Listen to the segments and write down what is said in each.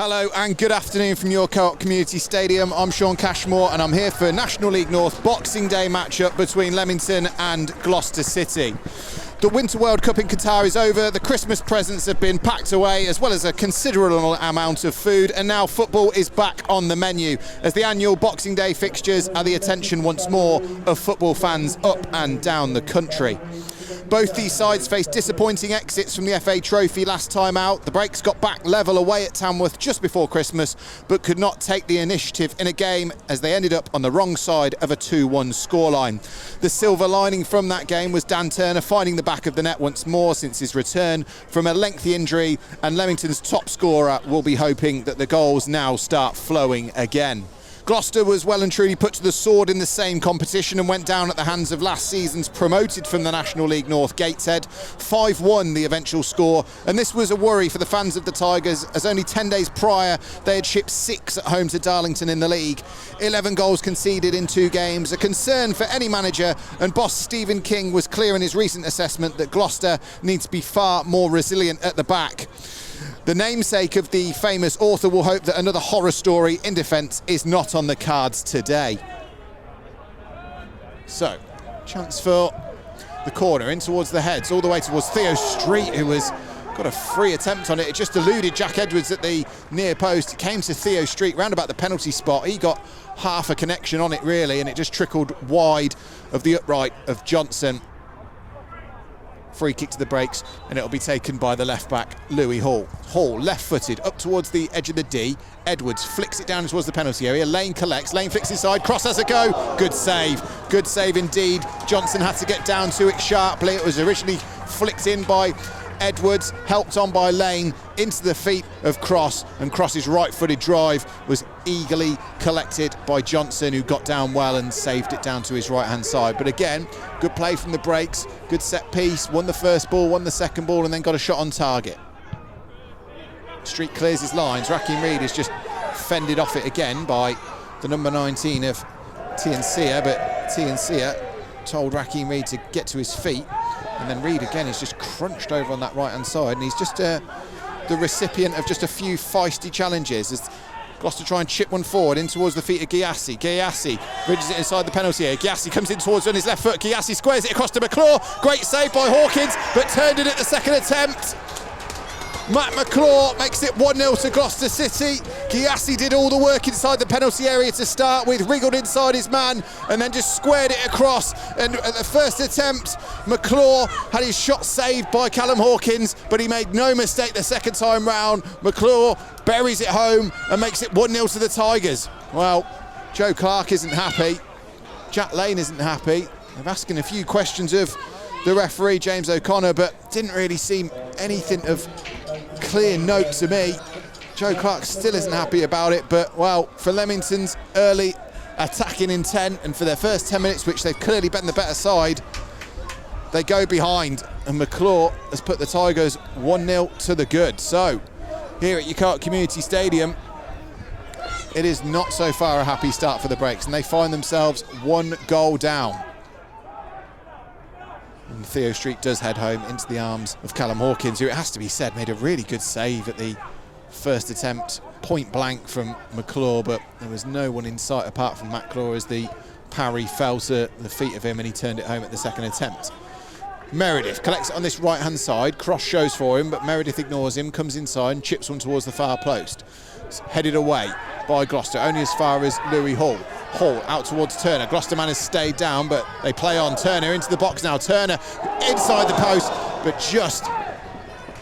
Hello and good afternoon from your Co-op Community Stadium. I'm Shaun Cashmore and I'm here for National League North Boxing Day matchup between Leamington and Gloucester City. The Winter World Cup in Qatar is over, the Christmas presents have been packed away as well as a considerable amount of food, and now football is back on the menu as the annual Boxing Day fixtures are the attention once more of football fans up and down the country. Both these sides faced disappointing exits from the FA Trophy last time out. The Breaks got back level away at Tamworth just before Christmas, but could not take the initiative in a game as they ended up on the wrong side of a 2-1 scoreline. The silver lining from that game was Dan Turner finding the back of the net once more since his return from a lengthy injury, and Leamington's top scorer will be hoping that the goals now start flowing again. Gloucester was well and truly put to the sword in the same competition and went down at the hands of last season's promoted from the National League North Gateshead. 5-1 the eventual score, and this was a worry for the fans of the Tigers as only 10 days prior they had shipped 6 at home to Darlington in the league. 11 goals conceded in 2 games, a concern for any manager, and boss Stephen King was clear in his recent assessment that Gloucester needs to be far more resilient at the back. The namesake of the famous author will hope that another horror story in defence is not on the cards today. So, chance for the corner, in towards the heads, all the way towards Theo Street, who was got a free attempt on it. It just eluded Jack Edwards at the near post. It came to Theo Street round about the penalty spot. He got half a connection on it really, and it just trickled wide of the upright of Johnson. Free kick to the Breaks, and it'll be taken by the left back Louis Hall. Hall left-footed up towards the edge of the D. Edwards flicks it down towards the penalty area. Lane collects, Lane flicks inside, cross has a go. Good save indeed. Johnson had to get down to it sharply. It was originally flicked in by Edwards, helped on by Lane into the feet of Cross, and Cross's right-footed drive was eagerly collected by Johnson, who got down well and saved it down to his right-hand side. But again, good play from the Breaks, good set piece, won the first ball, won the second ball, and then got a shot on target. Street clears his lines. Raheem Reid is just fended off it again by the number 19 of Tianxia, but Tianxia told Raheem Reid to get to his feet, and then Reid again is just crunched over on that right-hand side, and he's just the recipient of just a few feisty challenges as Gloucester try and chip one forward in towards the feet of Gyasi. Gyasi bridges it inside the penalty area. Gyasi comes in towards on his left foot. Gyasi squares it across to McClure. Great save by Hawkins, but turned it at the second attempt. Matt McClure makes it 1-0 to Gloucester City. Gyasi did all the work inside the penalty area to start with, wriggled inside his man and then just squared it across. And at the first attempt, McClure had his shot saved by Callum Hawkins, but he made no mistake the second time round. McClure buries it home and makes it 1-0 to the Tigers. Well, Joe Clark isn't happy. Jack Lane isn't happy. They're asking a few questions of the referee, James O'Connor, but didn't really seem anything of clear note to me. Joe Clark still isn't happy about it, but well, for Leamington's early attacking intent and for their first 10 minutes, which they've clearly been the better side, they go behind, and McClure has put the Tigers 1-0 to the good. So here at your Co-op Community Stadium, it is not so far a happy start for the Breaks, and they find themselves 1 goal down. And Theo Street does head home into the arms of Callum Hawkins, who, it has to be said, made a really good save at the first attempt, point blank from McClure, but there was no one in sight apart from McClure as the parry fell to the feet of him and he turned it home at the second attempt. Meredith collects it on this right-hand side. Cross shows for him, but Meredith ignores him, comes inside and chips one towards the far post. It's headed away by Gloucester, only as far as Louis Hall. Hall out towards Turner. Gloucester man has stayed down, but they play on. Turner into the box now. Turner inside the post, but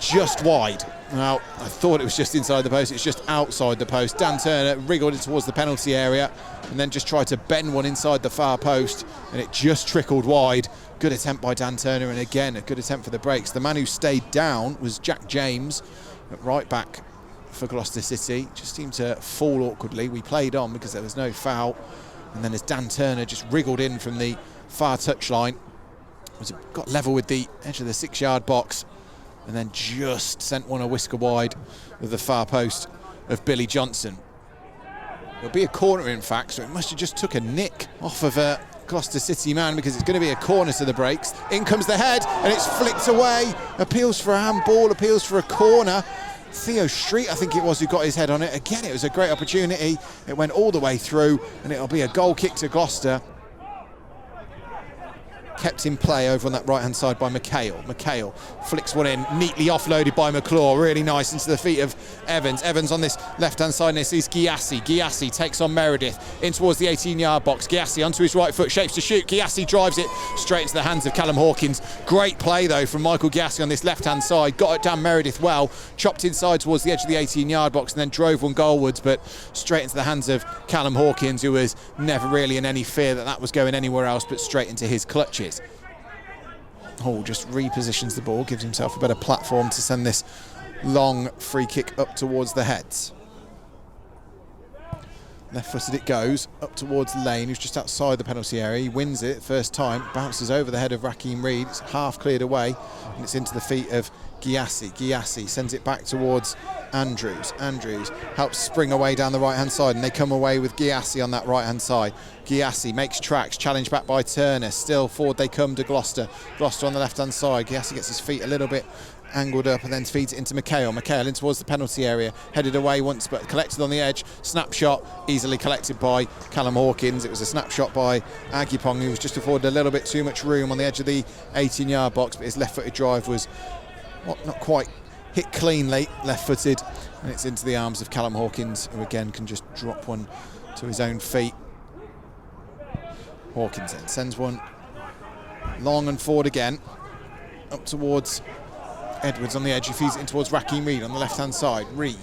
just wide. Now, I thought it was just inside the post. It's just outside the post. Dan Turner wriggled it towards the penalty area and then just tried to bend one inside the far post, and it just trickled wide. Good attempt by Dan Turner, and again, a good attempt for the Breaks. The man who stayed down was Jack James at right back for Gloucester City. Just seemed to fall awkwardly. We played on because there was no foul, and then as Dan Turner just wriggled in from the far touchline, got level with the edge of the 6-yard box, and then just sent one a whisker wide with the far post of Billy Johnson. It'll be a corner, in fact, so it must have just took a nick off of a Gloucester City man, because it's going to be a corner to the Breaks. In comes the head, and it's flicked away. Appeals for a handball, appeals for a corner. Theo Street, I think it was, who got his head on it. Again, it was a great opportunity. It went all the way through, and it'll be a goal kick to Gloucester. Kept in play over on that right-hand side by McHale. McHale flicks one in, neatly offloaded by McClure. Really nice into the feet of Evans. Evans on this left-hand side, and this is Gyasi. Gyasi takes on Meredith in towards the 18-yard box. Gyasi onto his right foot, shapes to shoot. Gyasi drives it straight into the hands of Callum Hawkins. Great play, though, from Michael Gyasi on this left-hand side. Got it down Meredith well, chopped inside towards the edge of the 18-yard box, and then drove one goalwards, but straight into the hands of Callum Hawkins, who was never really in any fear that that was going anywhere else, but straight into his clutches. Hall just repositions the ball, gives himself a better platform to send this long free kick up towards the heads. Left-footed it goes, up towards Lane, who's just outside the penalty area. He wins it first time, bounces over the head of Raheem Reid. It's half cleared away, and it's into the feet of Gyasi. Gyasi sends it back towards Andrews. Andrews helps spring away down the right-hand side, and they come away with Gyasi on that right-hand side. Gyasi makes tracks, challenged back by Turner. Still forward they come to Gloucester. Gloucester on the left-hand side. Gyasi gets his feet a little bit angled up and then feeds it into McHale. McHale in towards the penalty area, headed away once but collected on the edge. Snapshot easily collected by Callum Hawkins. It was a snapshot by Agipong, who was just afforded a little bit too much room on the edge of the 18-yard box, but his left-footed drive was not quite hit cleanly, left-footed, and it's into the arms of Callum Hawkins, who again can just drop one to his own feet. Hawkins then sends one long and forward again, up towards Edwards on the edge, who feeds it in towards Raheem Reid on the left-hand side. Reid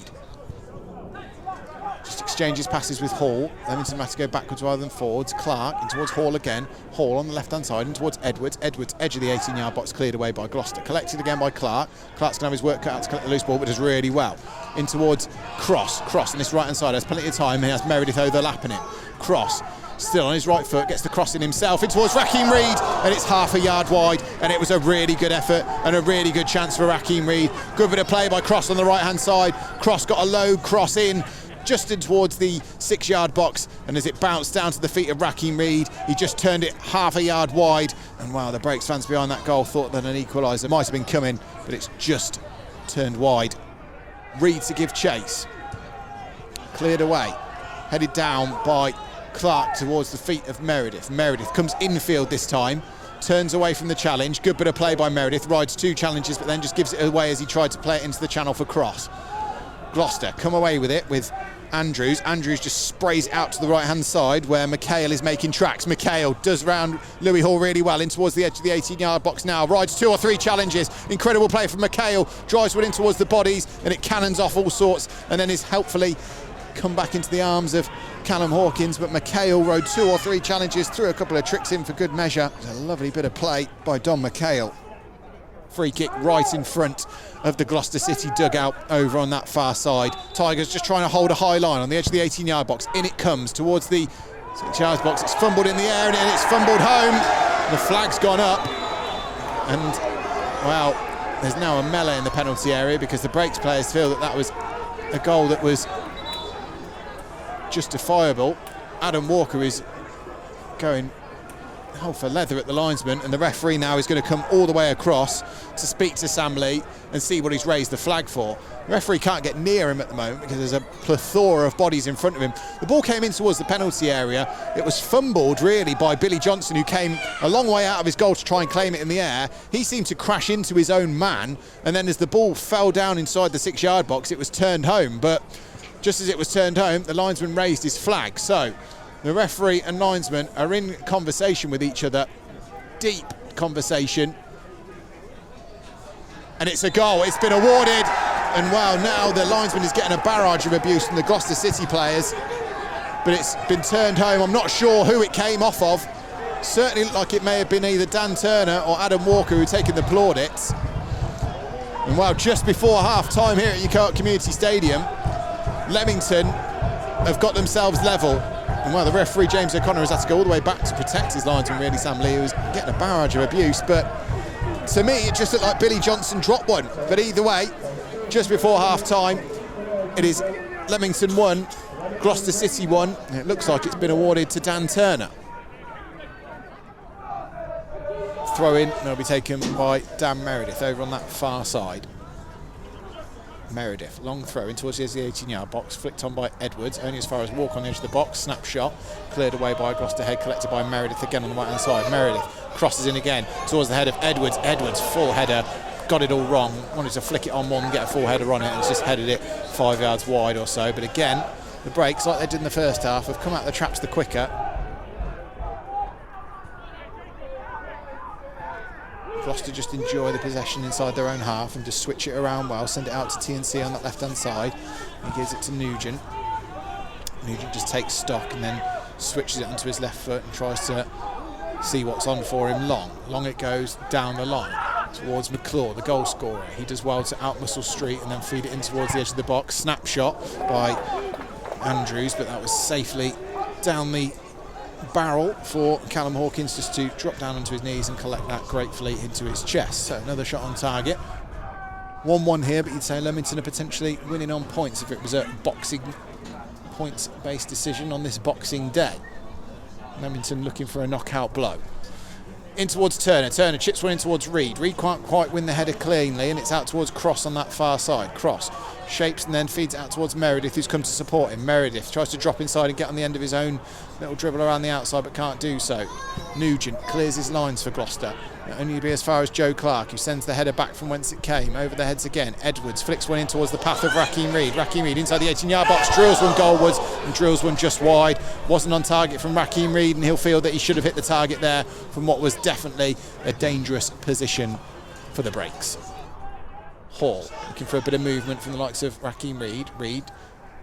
just exchanges passes with Hall. Leamington had to go backwards rather than forwards. Clark in towards Hall again. Hall on the left-hand side in towards Edwards. Edwards, edge of the 18-yard box, cleared away by Gloucester. Collected again by Clark. Clark's going to have his work cut out to collect the loose ball, but does really well. In towards Cross. Cross on this right-hand side has plenty of time. He has Meredith overlapping it. Cross still on his right foot, gets the cross in himself in towards Raheem Reid, and it's half a yard wide, and it was a really good effort and a really good chance for Raheem Reid. Good bit of play by Cross on the right hand side. Cross got a low cross in just in towards the 6-yard box, and as it bounced down to the feet of Raheem Reid, he just turned it half a yard wide, and wow, the Breaks fans behind that goal thought that an equaliser might have been coming, but it's just turned wide. Reid to give chase, cleared away, headed down by Clark towards the feet of Meredith. Meredith comes infield this time, turns away from the challenge. Good bit of play by Meredith, rides 2 challenges, but then just gives it away as he tried to play it into the channel for Cross. Gloucester come away with it with Andrews. Andrews just sprays it out to the right-hand side where McHale is making tracks. McHale does round Louis Hall really well in towards the edge of the 18-yard box now. Rides 2 or 3 challenges. Incredible play from McHale. Drives one in towards the bodies, and it cannons off all sorts, and then is helpfully come back into the arms of Callum Hawkins, but McHale rode 2 or 3 challenges, threw a couple of tricks in for good measure. It was a lovely bit of play by Don McHale. Free kick right in front of the Gloucester City dugout over on that far side. Tigers just trying to hold a high line on the edge of the 18-yard box. In it comes towards the 6-yard box. It's fumbled in the air and then it's fumbled home. The flag's gone up, and well, there's now a melee in the penalty area because the Breaks players feel that that was a goal that was justifiable. Adam Walker is going hell for leather at the linesman, and the referee now is going to come all the way across to speak to Sam Lee and see what he's raised the flag for. The referee can't get near him at the moment because there's a plethora of bodies in front of him. The ball came in towards the penalty area. It was fumbled really by Billy Johnson, who came a long way out of his goal to try and claim it in the air. He seemed to crash into his own man, and then as the ball fell down inside the 6-yard box, it was turned home. But just as it was turned home, the linesman raised his flag. So the referee and linesman are in conversation with each other, deep conversation, and it's a goal. It's been awarded, and wow, now the linesman is getting a barrage of abuse from the Gloucester City players, but it's been turned home. I'm not sure who it came off of. Certainly looked like it may have been either Dan Turner or Adam Walker who taken the plaudits. And wow, just before half-time here at Ucark Community Stadium, Leamington have got themselves level. And well, the referee, James O'Connor, has had to go all the way back to protect his linesman, really, Sam Lee, who's getting a barrage of abuse. But to me, it just looked like Billy Johnson dropped one. But either way, just before half-time, it is Leamington 1, Gloucester City 1. And it looks like it's been awarded to Dan Turner. Throw in, and it'll be taken by Dan Meredith over on that far side. Meredith, long throw in towards the 18-yard box, flicked on by Edwards, only as far as walk on the edge of the box, snapshot, cleared away by Gloucester head, collected by Meredith again on the right-hand side. Meredith crosses in again towards the head of Edwards. Edwards, full header, got it all wrong, wanted to flick it on one, get a full header on it, and just headed it 5 yards wide or so. But again, the breaks, like they did in the first half, have come out of the traps the quicker. Gloucester just enjoy the possession inside their own half and just switch it around well, send it out to TNC on that left-hand side. He gives it to Nugent. Nugent just takes stock and then switches it onto his left foot and tries to see what's on for him. Long it goes down the line towards McClure, the goal scorer. He does well to outmuscle Street and then feed it in towards the edge of the box. Snapshot by Andrews, but that was safely down the barrel for Callum Hawkins just to drop down onto his knees and collect that gratefully into his chest. So another shot on target. 1-1 here, but you'd say Leamington are potentially winning on points if it was a boxing points-based decision on this Boxing Day. Leamington looking for a knockout blow. In towards Turner. Turner chips one in towards Reed. Reed can't quite win the header cleanly, and it's out towards Cross on that far side. Cross shapes and then feeds it out towards Meredith, who's come to support him. Meredith tries to drop inside and get on the end of his own little dribble around the outside, but can't do so. Nugent clears his lines for Gloucester. It'll only be as far as Joe Clark, who sends the header back from whence it came. Over the heads again. Edwards flicks one in towards the path of Raheem Reed. Raheem Reed inside the 18-yard box, drills one goalwards and drills one just wide. Wasn't on target from Raheem Reed, and he'll feel that he should have hit the target there from what was definitely a dangerous position for the breaks. Hall looking for a bit of movement from the likes of Raheem Reed. Reed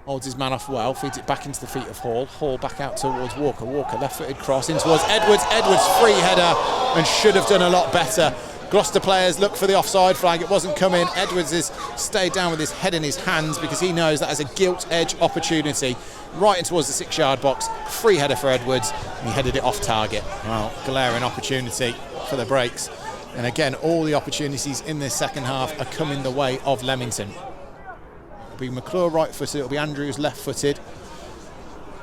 holds his man off well, feeds it back into the feet of Hall. Hall back out towards Walker. Walker left-footed cross in towards Edwards. Edwards free header and should have done a lot better. Gloucester players look for the offside flag. It wasn't coming. Edwards has stayed down with his head in his hands because he knows that as a gilt edge opportunity right in towards the 6-yard box. Free header for Edwards, and he headed it off target. Well, glaring opportunity for the breaks. And again, all the opportunities in this second half are coming the way of Leamington. It'll be McClure right-footed, it'll be Andrews left-footed,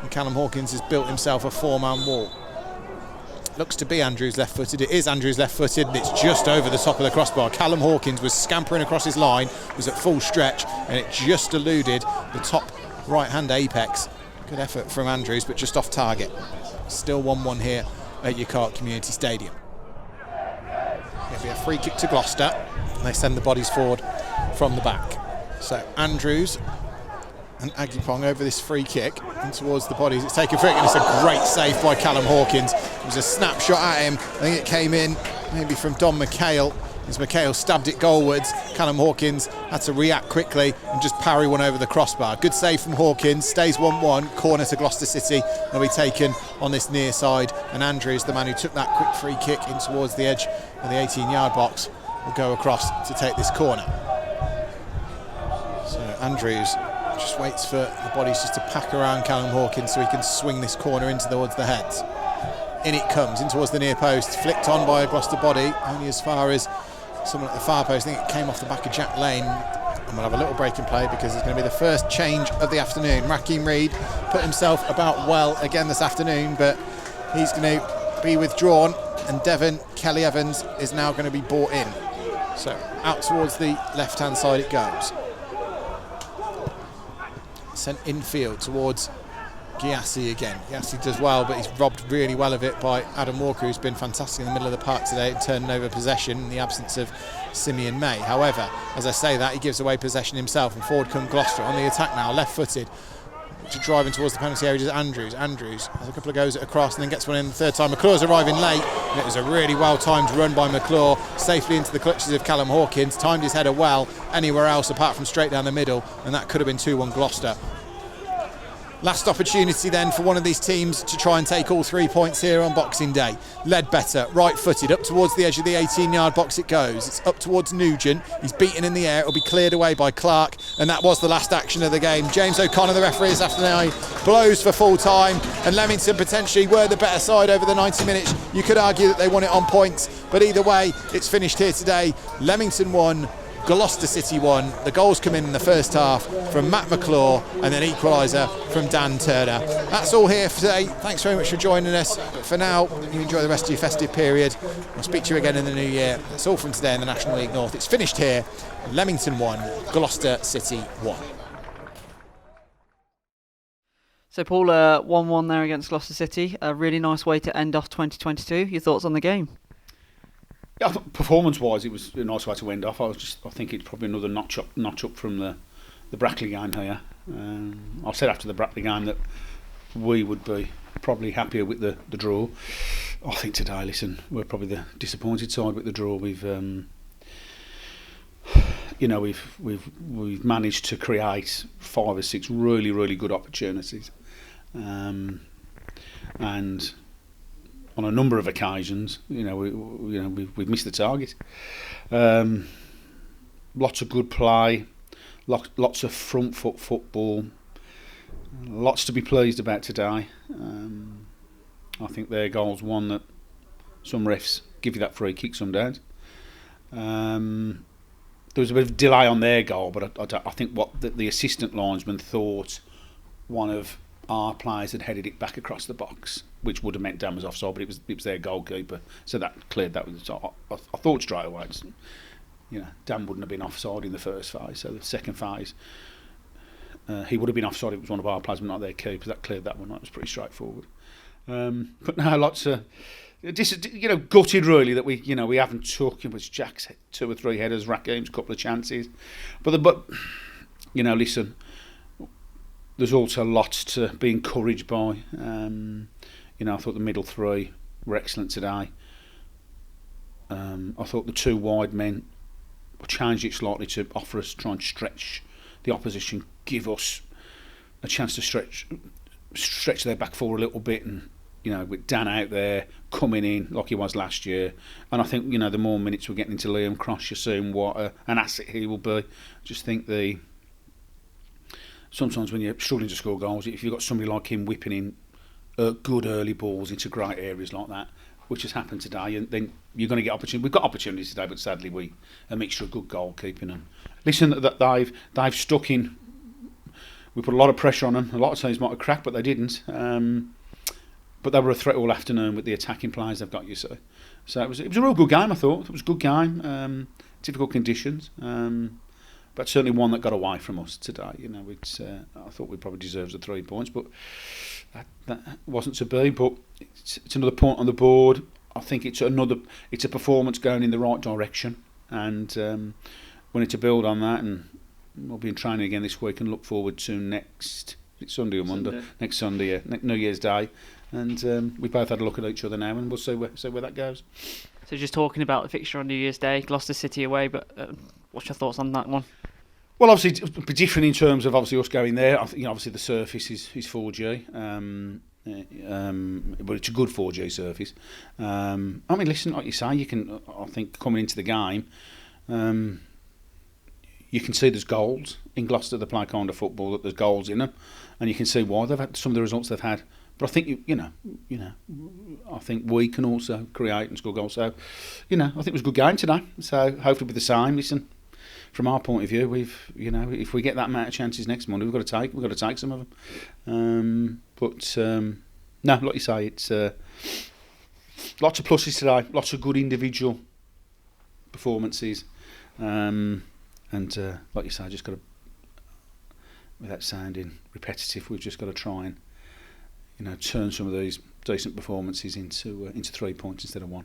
and Callum Hawkins has built himself a 4-man wall. Looks to be Andrews left-footed. It is Andrews left-footed, and it's just over the top of the crossbar. Callum Hawkins was scampering across his line, was at full stretch, and it just eluded the top right-hand apex. Good effort from Andrews, but just off target. Still 1-1 here at Yukart Community Stadium. It'll be a free kick to Gloucester, and they send the bodies forward from the back. So Andrews and Agipong over this free kick and towards the bodies. It's taken free kick, and it's a great save by Callum Hawkins. It was a snapshot at him. I think it came in maybe from Don McHale. As McHale stabbed it goalwards, Callum Hawkins had to react quickly and just parry one over the crossbar. Good save from Hawkins, stays 1-1, corner to Gloucester City. They'll be taken on this near side, and Andrews, the man who took that quick free kick in towards the edge of the 18-yard box, will go across to take this corner. So Andrews just waits for the bodies just to pack around Callum Hawkins so he can swing this corner into towards the heads. In it comes, in towards the near post, flicked on by a Gloucester body, only as far as someone at the far post. I think it came off the back of Jack Lane, and we'll have a little break in play because it's going to be the first change of the afternoon. Raheem Reed put himself about well again this afternoon, but he's going to be withdrawn, and Devon Kelly-Evans is now going to be brought in. So out towards the left-hand side it goes. Sent infield towards Giassi again. Giassi does well, but he's robbed really well of it by Adam Walker, who's been fantastic in the middle of the park today, turning over possession in the absence of Simeon May. However, as I say that, he gives away possession himself, and forward come Gloucester on the attack now, left-footed, to driving towards the penalty area is Andrews. Andrews has a couple of goes at a cross and then gets one in the third time. McClure's arriving late, and it was a really well-timed run by McClure, safely into the clutches of Callum Hawkins, timed his header well anywhere else apart from straight down the middle, and that could have been 2-1 Gloucester. Last opportunity then for one of these teams to try and take all 3 points here on Boxing Day. Ledbetter, right-footed, up towards the edge of the 18-yard box it goes. It's up towards Nugent. He's beaten in the air. It'll be cleared away by Clark, and that was the last action of the game. James O'Connor, the referee this afternoon, blows for full time, and Leamington potentially were the better side over the 90 minutes. You could argue that they won it on points, but either way, it's finished here today. Leamington won, Gloucester City 1. The goals come in the first half from Matt McClure and then equaliser from Dan Turner. That's all here for today. Thanks very much for joining us. But for now, you enjoy the rest of your festive period. I'll speak to you again in the new year. That's all from today in the National League North. It's finished here. Leamington 1, Gloucester City 1. So Paul, 1-1 there against Gloucester City. A really nice way to end off 2022. Your thoughts on the game? Yeah, performance-wise, it was a nice way to end off. I think it's probably another notch up from the Brackley game here. I said after the Brackley game that we would be probably happier with the draw. I think today, listen, we're probably the disappointed side with the draw. We've managed to create 5 or 6 really, really good opportunities, and on a number of occasions, we've missed the target. Lots of good play, lots of front foot football, lots to be pleased about today. I think their goal's one that some refs give you that free kick sometimes. There was a bit of delay on their goal, but I think what the assistant linesman thought one of our players had headed it back across the box, which would have meant Dan was offside, but it was their goalkeeper, so that cleared that. I thought straight away, Dan wouldn't have been offside in the first phase, so the second phase he would have been offside. It was one of our players, but not their keeper. That cleared that one. That was pretty straightforward. But now lots of. Gutted really that we haven't took him. Was Jack's 2 or 3 headers, Raheem's couple of chances, but listen, there's also lots to be encouraged by. I thought the middle 3 were excellent today. I thought the 2 wide men changed it slightly to offer us, try and stretch the opposition, give us a chance to stretch their back 4 a little bit, and with Dan out there coming in like he was last year, and I think the more minutes we're getting into Liam Cross, you're seeing what an asset he will be. Just think sometimes when you're struggling to score goals, if you've got somebody like him whipping in good early balls into great areas like that, which has happened today, and then you're going to get opportunities. We've got opportunities today, but sadly a mixture of good goalkeeping and listen that they've stuck in. We put a lot of pressure on them. A lot of times might have cracked, but they didn't. But they were a threat all afternoon with the attacking players they've got, you see. So it was a real good game, I thought. It was a good game, difficult conditions, but certainly one that got away from us today. I thought we probably deserved the 3 points, but that wasn't to be. But it's another point on the board. I think it's a performance going in the right direction, and we need to build on that. And we'll be in training again this week and look forward to next Sunday or Monday, next Sunday, New Year's Day. And we both had a look at each other now, and we'll see where that goes. So just talking about the fixture on New Year's Day, Gloucester City away, but what's your thoughts on that one? Well, obviously it'll be different in terms of obviously us going there. I think obviously the surface is 4G, but it's a good 4G surface. Listen, like you say, I think coming into the game, you can see there's goals in Gloucester. They play kind of football that there's goals in them, and you can see why they've had some of the results they've had. But I think I think we can also create and score goals. So, I think it was a good game today. So hopefully with the same. Listen, from our point of view, if we get that amount of chances next Monday, we've got to take some of them. No, like you say, it's lots of pluses today. Lots of good individual performances, and like you say, just got to, without sounding repetitive, we've just got to try and turn some of these decent performances into 3 points instead of 1.